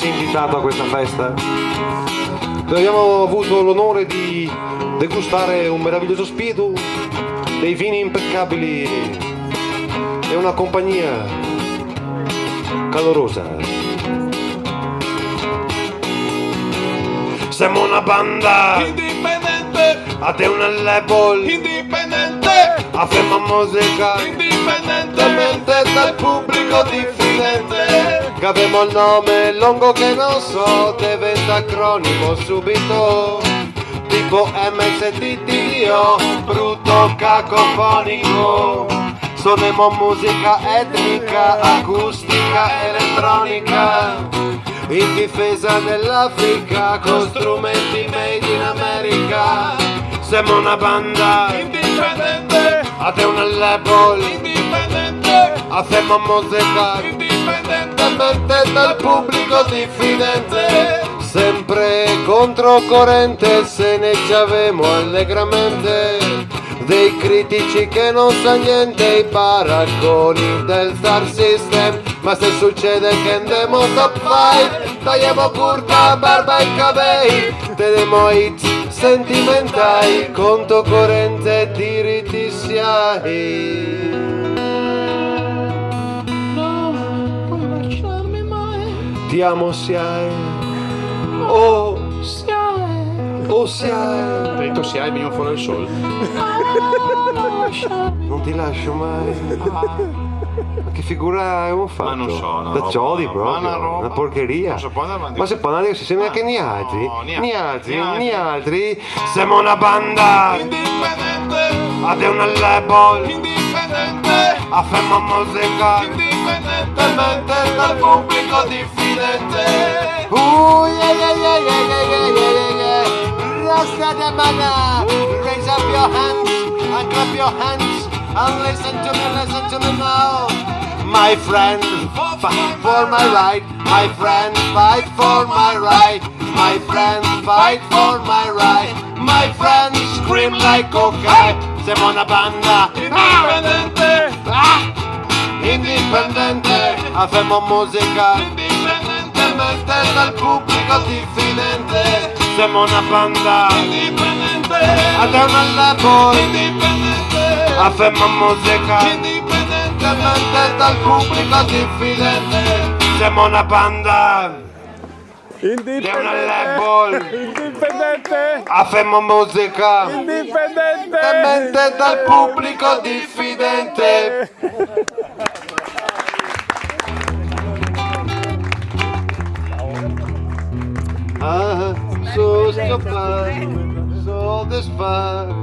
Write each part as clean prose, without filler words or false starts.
invitato a questa festa. Abbiamo avuto l'onore di degustare un meraviglioso spirito, dei vini impeccabili e una compagnia calorosa. Siamo una banda indipendente, a te una label indipendente, afferma musica indipendentemente dal pubblico diffidente. che abbiamo il nome lungo che non so, diventa acronimo subito, tipo MSTTO, brutto cacofonico. Suoniamo musica etnica, acustica, elettronica, in difesa dell'Africa, con strumenti made in America. Siamo una banda Indipendente, a te una label indipendente, afferma musica indipendentemente dal pubblico diffidente. sempre controcorrente, se ne avemo allegramente dei critici che non sa niente, i paracconi del star system. Ma se succede che andiamo top 5, tagliamo curta, barba e cabelli, teniamo hits sentimentali, conto corrente, diriti siai. Non lasciarmi mai, Ti amo siai, oh siai, oh siai, Detto si hai, veniamo fuori il sole. non lasciarmi. non ti lascio mai. Ma che figura abbiamo fatto? Ma non so, una da roba- Jody ma proprio, una roba- una porcheria. non si può andare avanti. Ma se può andare così, sembra che ni no, altri, ni ni altri, altri, ni ni altri. Siamo una banda, Indipendente, a te una label, indipendente, afferma musica. indipendentemente dal pubblico diffidente. Yeah, yeah, yeah, yeah, yeah, yeah, yeah, yeah. Rasta de mana, raise up your hands and clap your hands and listen to me now. My friend, fight for my right. My friend, fight for my right. My friend, fight for my right. My friend, scream like okay. Siamo una banda Indipendente, indipendente, affermo musica indipendentemente dal pubblico diffidente. siamo una banda Indipendente, a te una label, indipendente, affermo musica indipendentemente dal pubblico diffidente. siamo una banda a te una label, Indipendente, affermo musica indipendente, dal pubblico diffidente. Ah, soddisfatto,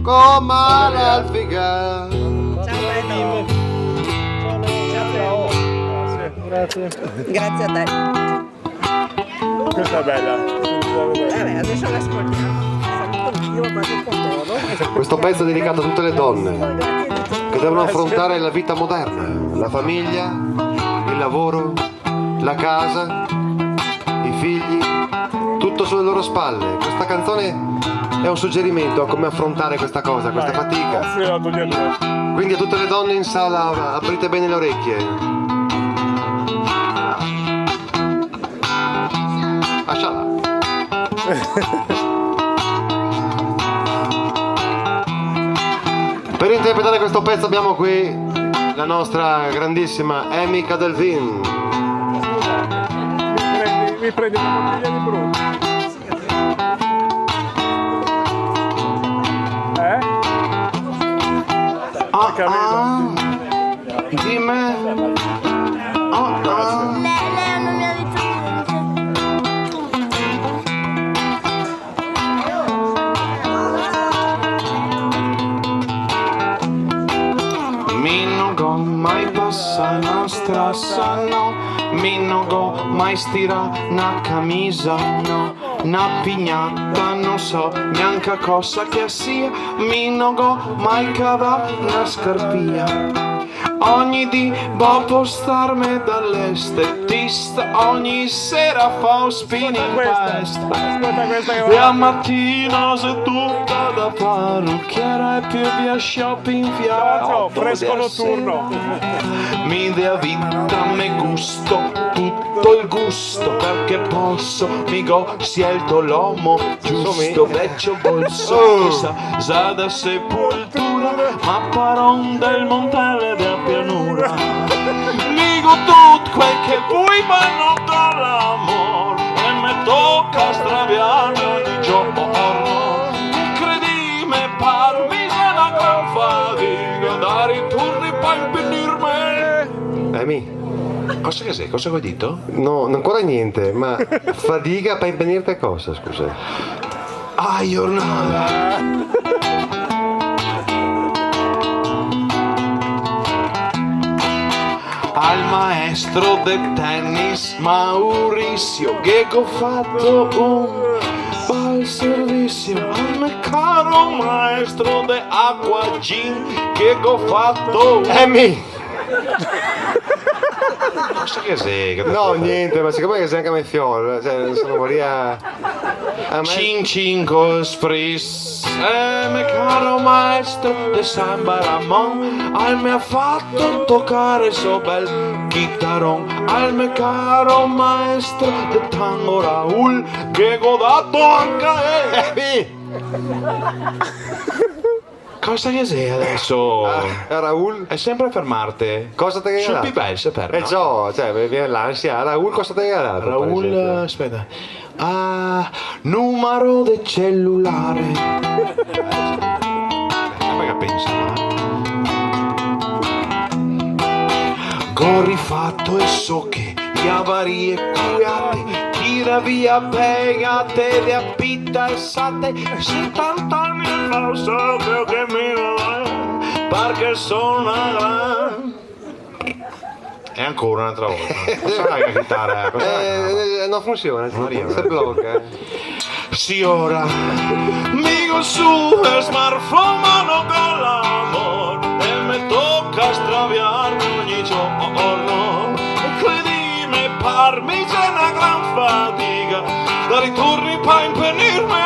come l'alfiga. Grazie. Grazie a te. Questa è bella. Vabbè, adesso l'ascoltiamo. Questo pezzo è dedicato a tutte le donne che devono affrontare la vita moderna, la famiglia, il lavoro, la casa, i figli, tutto sulle loro spalle. Questa canzone è un suggerimento a come affrontare questa cosa, questa fatica. Offrila tutti e due. Quindi a tutte le donne in sala aprite bene le orecchie. Lasciala. Per interpretare questo pezzo abbiamo qui la nostra grandissima Amy Cadelvin. Mi prendi una bottiglia di brutto. Capito? Dimmi. Lei non mi ha detto Mi non go mai passa na strassa, no. Mi non go mai stira na camisa, no. Na pignata, non so neanche cosa che sia. Mi non go mai cava na scarpia. Ogni dì può postarmi dall'estetista, ogni sera fa spinning test. E a mattina se tutta da parrucchiera e più via shopping via Fresco notturno. mi dea vita, me gusto, tutto il gusto perché posso mi go scelto l'uomo giusto vecchio bolso sa da sepoltura ma paron del montale della pianura dico tutto quel che vuoi ma non dall'amor e mi tocca straviarmi ogni giorno incredibile parmi se la gran fatica dare i turni per impedirmi Emi, cosa che sei? Cosa hai detto? no, ancora niente, ma fatica per impedirti cosa, scusa? Giornata al maestro del tennis Mauricio che ho fatto un bel servizio al caro maestro de acqua gin che ho fatto un Emi! cosa che sei? No, niente, ma siccome che sei anche a me fior, cioè, sono moria... A me... Cin cinco spris me caro maestro de Samba Ramon al me ha fatto toccare so bel chitarron al me caro maestro de tango Raul che ho dato anche Emi! cosa che sei adesso? Raul, È sempre a fermarti cosa ti hai sul regalato? pibel se ferma Ciò, cioè, mi viene l'ansia. Raul, cosa ti hai regalato? per Raul, esempio? aspetta. Numero del cellulare. Come pensa? Ho rifatto e so che gli avarie curate, tira via pegate, le appitta e sate, 70 anni fa so che mi va, perché sono una gran... E ancora un'altra volta. Cosa la chitarra? Non funziona, Maria, si blocca. Sì, ora mi su per smartphone mano con l'amor e mi tocca straviarmi ogni giorno. Credimi, parmi c'è una gran fatica da ritorni per impenirmi.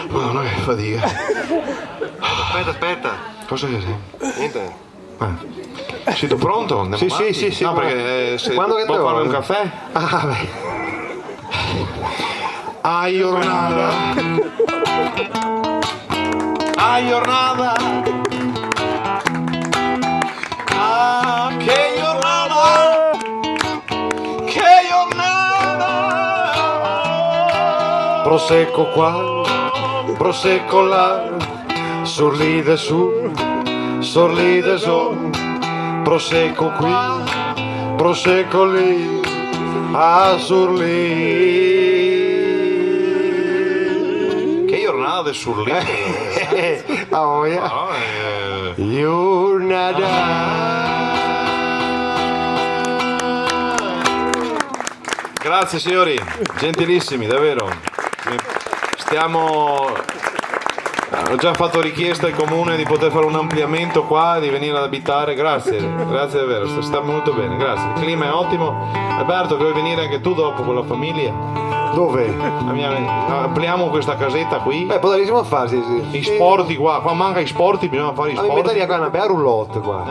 Madonna che fatica. Aspetta. Cosa che sei? Niente. Sei tu pronto? Andiamo Sì, avanti? sì, No, ma- perché se Quando che può te farmi vuole? un caffè? Ah, beh. A giornata. A giornata. Ah, che giornata. Che giornata. Prosecco qua, prosecco là, sorride su, sorride su, prosecco qui, prosecco lì, a surlì. Che giornata del Surlì. Oh, yeah. No, Grazie signori, gentilissimi, davvero. Ho già fatto richiesta al comune di poter fare un ampliamento qua, di venire ad abitare. Grazie davvero, sta molto bene, grazie. Il clima è ottimo. Alberto, vuoi venire anche tu dopo con la famiglia? Dove? Ampliamo questa casetta qui. Beh, potremmo farsi, I sporti qua manca i sporti, bisogna fare i Mi sporti. metteria qua una bella roulotte qua.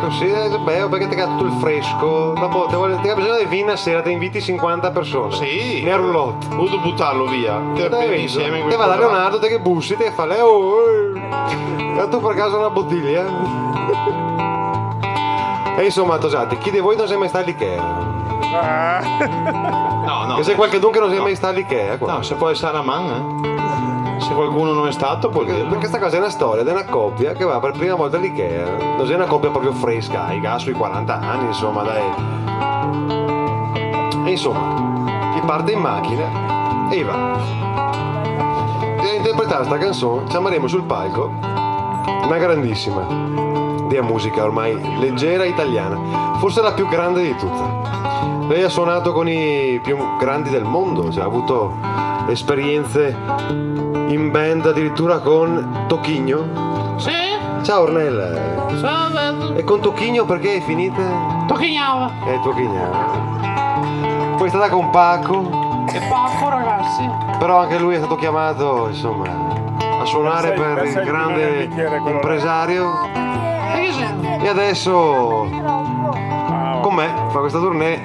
Così è bello perché ti ha tutto il fresco. Dopo ti ha bisogno di vino a sera, ti inviti 50 persone. Sì. Ne roulotte. Potuto buttarlo via. Insieme in Te va da questo Leonardo, te che bussi, te fa Leo. E tu per caso una bottiglia? E insomma, tosate, chi di voi non si è mai stato all'Ikea? No. Che se qualcuno che non si è mai stato all'Ikea qua. No, se può essere a man, Se qualcuno non è stato, può Perché dirlo. questa cosa è una storia di una coppia che va per prima volta all'Ikea. Non è una coppia proprio fresca, i gas sui 40 anni, insomma, dai. E insomma, chi parte in macchina e va. E a interpretare sta canzone ci amaremo sul palco una grandissima di musica ormai leggera italiana, forse la più grande di tutte. Lei ha suonato con i più grandi del mondo, cioè ha avuto esperienze in band addirittura con Tocchigno. Sì? Ciao Ornella. Ciao Alberto. E con Tocchigno perché hai finita? Tocchignava. Tocchignano. Poi è stata con Paco, E Paco, ragazzi. però anche lui è stato chiamato, insomma, a suonare Pensa- per pensa il di bere il grande bicchiere quello là. impresario. E che c'è? E adesso Ah, con me fa questa tournée.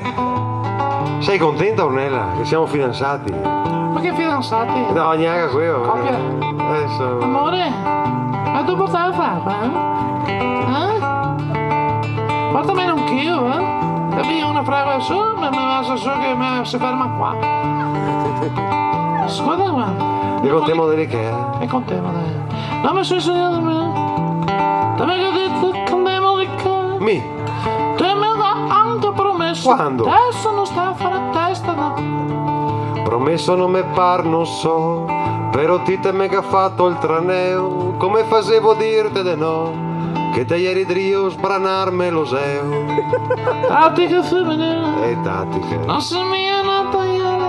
Sei contenta Ornella? Che siamo fidanzati? Ma che fidanzati? No, neanche quello. Coppia. Adesso. Amore, ma tu portavi a fare qua? Portami anch'io, Capì? Una frega su, ma mi va su che si ferma qua. Ascolta qua. E con te dell'Ikea? E con te, madre. Non mi sei segnato a me. Dammi che ho detto che andiamo di che. Mi? Te mi ha anche promesso. Quando? Adesso non sta a fare testa, no. Promesso non me par, non so, però ti te me che ha fatto il traneo, come facevo dirte de no, che te ieri drio sbranarmelo seo. Tattica femminile. E tattiche. Non si mi è nata ieri.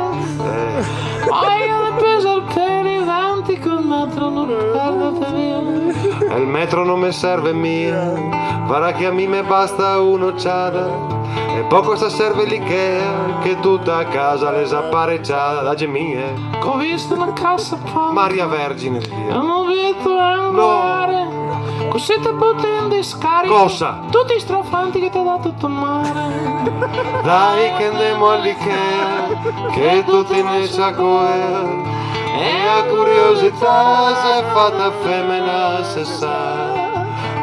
Voglio le pesa il pelo davanti col metro, non perdete via. Il metro non me serve mia, farà che a me me basta un'occiata. E poco sta serve l'Ikea, che tutta a casa le apparecciata da gemie. Ho visto una cassa poi. Maria Vergine di Dio. Non ho visto andare. Così ti butti in discarica. Cosa? Tutti i strafanti che ti ha dato tuo mare. Dai che andiamo all'Ikea, che tutti ne c'accoe. E la curiosità si è fatta femmina se sa.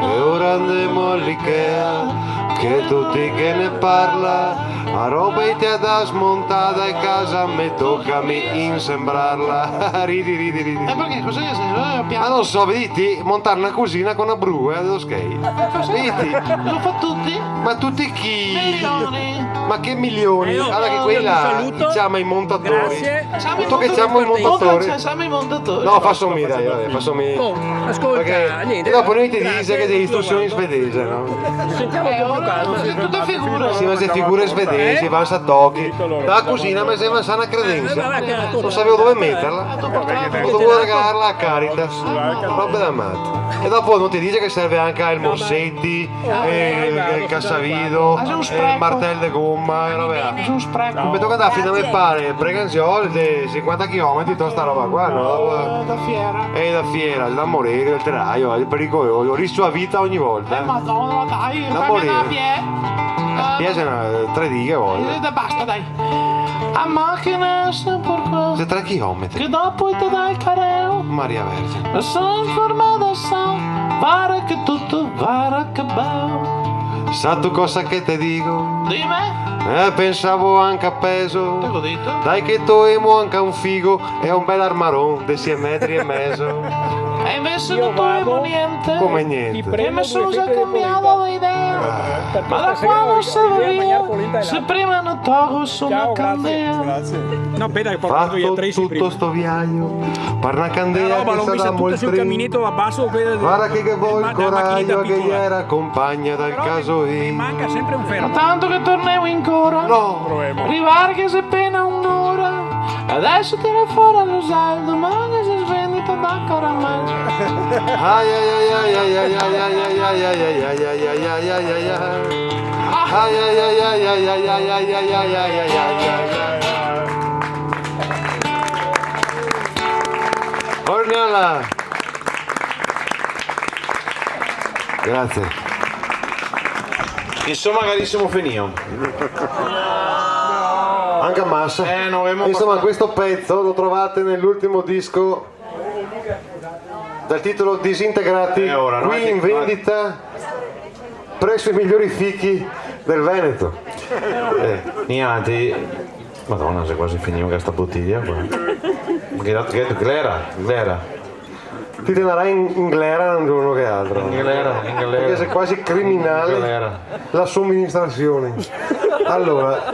E ora andiamo all'Ikea, che tutti che ne parla. A roba ti ha da smontata e casa a me tocca insembrarla. Ridi. E perché? Cos'è che sei? Ma Piano. non so, vedi, montare una cosina con una bru, dello skate. Vedi? Lo fa tutti? Ma tutti chi? Milioni. Ma che milioni? Allora che quei là chiama i montatori. Grazie. Tutto che chiamo i montatori. Siamo i montatori. No, fassomi dai, vabbè, fassomi. Oh, ascolta, Perché niente. dopo noi ti Grazie, dice che sei istruzioni in guarda. svedese, no? Sentiamo un po' più Ora calmo. sono tutte figure. Sì, ma se figure svedesi, vanno a tocchi. Da cosina mi sembra sana credenza. Non sapevo dove metterla. Ho dovuto regalarla a Caritas. Roba da matti. E dopo non ti dice che serve anche il Mossetti, il Cassavido, il martello di gomma e roba. È un spreco. Mi tocca andare fino a me pare Breganziolo di 50 km, tutta sta roba qua, no? Da fiera. E da fiera, da morire, il terraio, il pericolo, rischio a vita ogni volta. Madonna, dai. Da Fammi morire. una pie. Piace 3 righe voglio. Basta, dai. A macchina sempre qua. Se 3 km. Che dopo ti dai il careo. Maria Vergine. E sono informata, sa. Pare che tutto, pare che bello. Sa tu cosa che te dico? Dimmi. Pensavo anche a peso. Te l'ho detto. Dai che toemo anche un figo e un bel armaron di 6 metri e mezzo. E invece non toglievo niente. Come niente. E mi sono già cambiato l'idea. Ma da qua non si va via. Se prima non tolgo su una candela. grazie. No, aspetta che porto via Fatto Tracy tutto prima. sto viaggio per una candela Roba, che l'ho sta vista da tutta molto sul camminetto a basso. guarda che vuoi il coraggio che gli era compagna dal caso Mi io. manca sempre un Ma fermo. tanto che tornevo in cora. No, Proviamo. Arrivare che se appena un'ora. Adesso tira fuori lo sai. Domani si svendita da caramello. ai ai ai ai ai ai ai ai ai ai ai ai ai ai ai ai ai ai. Ai ai ai ai ai ai ai ai ai ai ai ai ai. Ornella. Grazie. Insomma, carissimo Fenio. Anche a massa. Non abbiamo Insomma, questo pezzo lo trovate nell'ultimo disco dal titolo Disintegrati, ora, no? qui in vendita presso i migliori fichi del Veneto. Niente. Madonna, se quasi finiamo questa bottiglia qua. Glera. Ti tenerai in glera un giorno che altro. Perché sei quasi criminale Glera. la somministrazione. Allora,